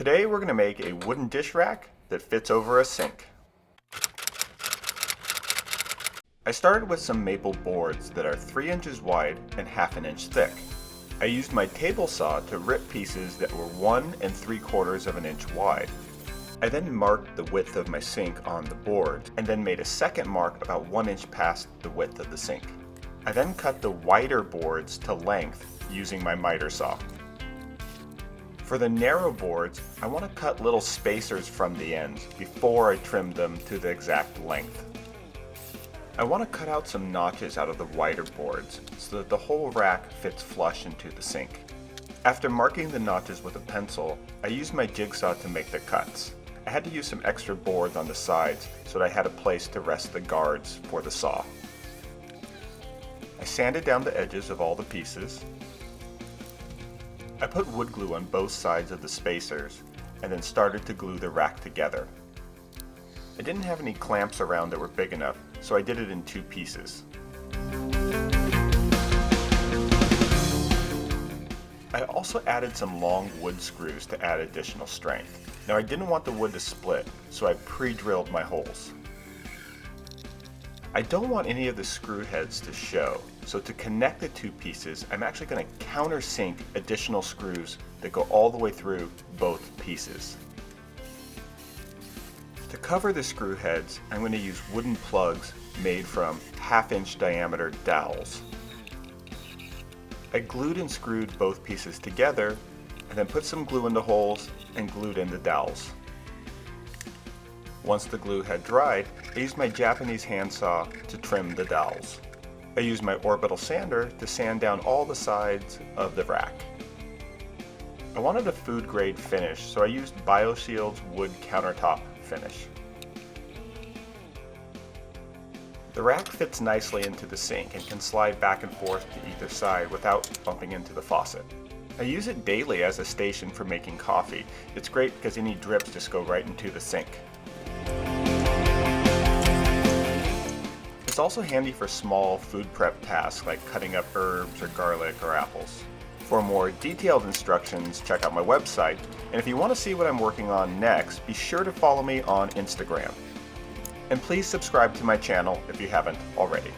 Today we're going to make a wooden dish rack that fits over a sink. I started with some maple boards that are 3 inches wide and ½ inch thick. I used my table saw to rip pieces that were 1 3/4 inch wide. I then marked the width of my sink on the board and then made a second mark about 1 inch past the width of the sink. I then cut the wider boards to length using my miter saw. For the narrow boards, I want to cut little spacers from the ends before I trim them to the exact length. I want to cut out some notches out of the wider boards so that the whole rack fits flush into the sink. After marking the notches with a pencil, I used my jigsaw to make the cuts. I had to use some extra boards on the sides so that I had a place to rest the guards for the saw. I sanded down the edges of all the pieces. I put wood glue on both sides of the spacers and then started to glue the rack together. I didn't have any clamps around that were big enough, so I did it in 2 pieces. I also added some long wood screws to add additional strength. Now I didn't want the wood to split, so I pre-drilled my holes. I don't want any of the screw heads to show, so to connect the 2 pieces, I'm actually going to countersink additional screws that go all the way through both pieces. To cover the screw heads, I'm going to use wooden plugs made from ½ inch diameter dowels. I glued and screwed both pieces together and then put some glue in the holes and glued in the dowels. Once the glue had dried, I used my Japanese handsaw to trim the dowels. I used my orbital sander to sand down all the sides of the rack. I wanted a food grade finish, so I used BioShield's wood countertop finish. The rack fits nicely into the sink and can slide back and forth to either side without bumping into the faucet. I use it daily as a station for making coffee. It's great because any drips just go right into the sink. It's also handy for small food prep tasks like cutting up herbs or garlic or apples. For more detailed instructions, check out my website, and if you want to see what I'm working on next, be sure to follow me on Instagram. And please subscribe to my channel if you haven't already.